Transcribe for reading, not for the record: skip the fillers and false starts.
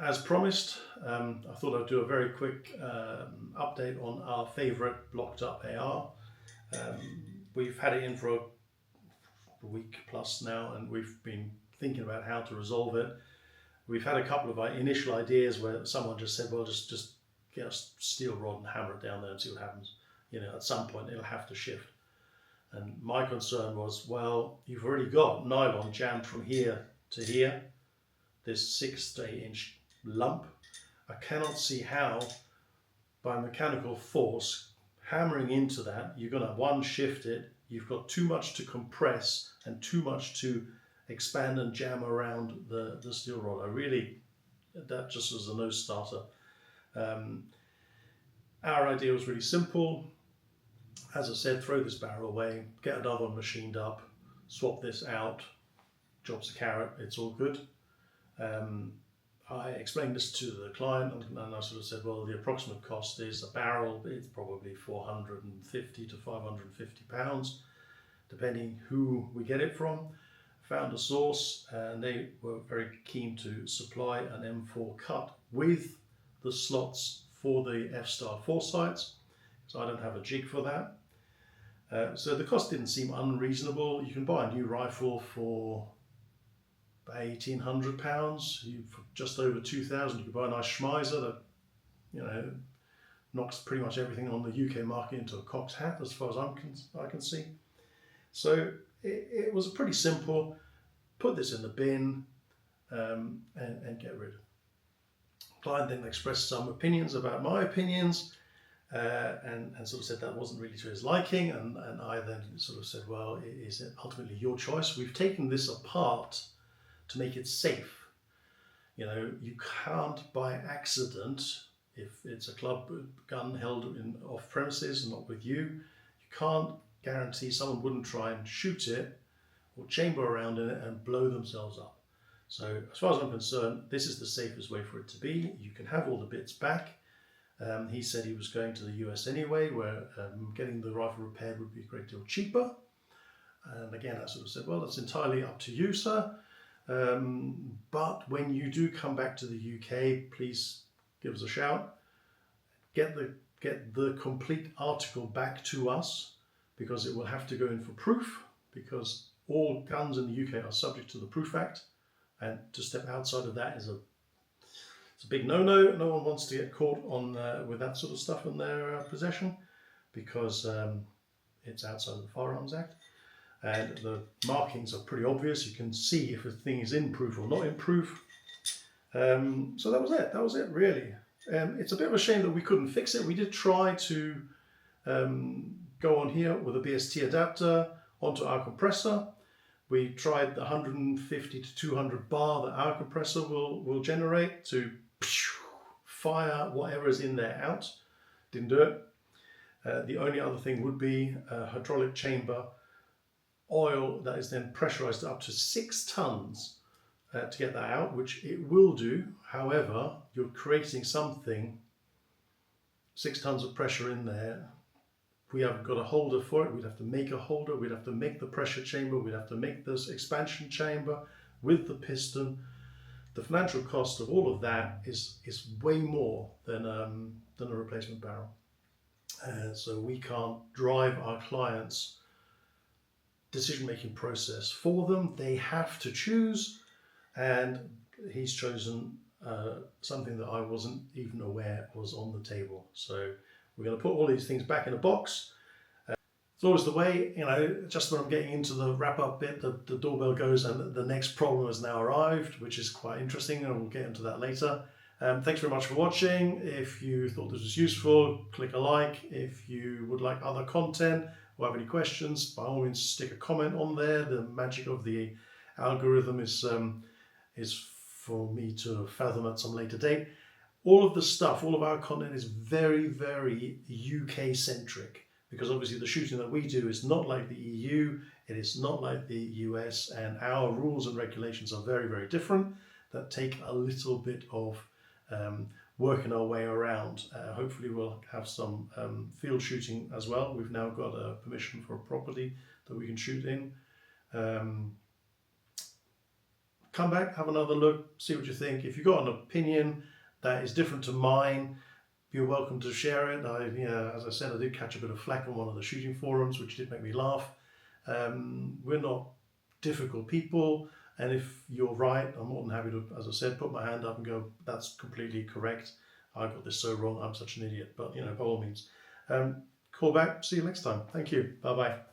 as promised, I thought I'd do a very quick update on our favourite blocked up AR. We've had it in for a week plus now, and we've been thinking about how to resolve it. We've had a couple of initial ideas where someone just said, well, just get a steel rod and hammer it down there and see what happens. At some point it'll have to shift. And my concern was, well, you've already got nylon jammed from here to here, this 6 to 8 inch lump. I cannot see how, by mechanical force, hammering into that, you're going to shift it. You've got too much to compress and too much to expand and jam around the steel rod. That just was a no starter. Our idea was really simple. As I said, throw this barrel away, get another one machined up, swap this out, job's a carrot, it's all good. I explained this to the client, and I sort of said, well, the approximate cost is a barrel, it's probably 450 to 550 pounds, depending who we get it from. Found a source, and they were very keen to supply an M4 cut with the slots for the F-Star foresights, so I don't have a jig for that. So the cost didn't seem unreasonable. You can buy a new rifle for £1,800. For just over 2,000, you can buy a nice Schmeiser that knocks pretty much everything on the UK market into a cock's hat, as far as I can see. So it was pretty simple. Put this in the bin and get rid. Client then expressed some opinions about my opinions. And sort of said that wasn't really to his liking, and I then sort of said, well, is it ultimately your choice? We've taken this apart to make it safe. You can't by accident, if it's a club gun held off premises and not with you, you can't guarantee someone wouldn't try and shoot it or chamber around in it and blow themselves up. So as far as I'm concerned, this is the safest way for it to be. You can have all the bits back. He said he was going to the US anyway, where getting the rifle repaired would be a great deal cheaper. And again, I sort of said, well, that's entirely up to you, sir. But when you do come back to the UK, please give us a shout. Get the complete article back to us, because it will have to go in for proof, because all guns in the UK are subject to the Proof Act, and to step outside of that is it's a big no-no. No one wants to get caught on with that sort of stuff in their possession, because it's outside of the Firearms Act. And the markings are pretty obvious. You can see if a thing is in proof or not in proof. So that was it. That was it, really. It's a bit of a shame that we couldn't fix it. We did try to go on here with a BST adapter onto our compressor. We tried the 150 to 200 bar that our compressor will generate to fire whatever is in there out. Didn't do it. The only other thing would be a hydraulic chamber oil that is then pressurized up to 6 tons to get that out, which it will do. However, you're creating something, 6 tons of pressure in there. We haven't got a holder for it. We'd have to make a holder. We'd have to make the pressure chamber. We'd have to make this expansion chamber with the piston. The financial cost of all of that is way more than a replacement barrel. So we can't drive our clients' decision-making process for them. They have to choose, and he's chosen something that I wasn't even aware was on the table. So we're going to put all these things back in a box. It's always the way, just when I'm getting into the wrap-up bit, the doorbell goes and the next problem has now arrived, which is quite interesting, and we'll get into that later. Thanks very much for watching. If you thought this was useful, click a like. If you would like other content or have any questions, by all means stick a comment on there. The magic of the algorithm is for me to fathom at some later date. All of the stuff, all of our content is very, very UK centric, because obviously the shooting that we do is not like the EU, it is not like the US, and our rules and regulations are very, very different, that take a little bit of working our way around. Hopefully we'll have some field shooting as well. We've now got a permission for a property that we can shoot in. come back, have another look, see what you think. If you've got an opinion that is different to mine, you're welcome to share it. As I said, I did catch a bit of flack on one of the shooting forums, which did make me laugh. We're not difficult people, and if you're right, I'm more than happy to, as I said, put my hand up and go, that's completely correct. I got this so wrong, I'm such an idiot. But, by all means, call back, see you next time. Thank you. Bye-bye.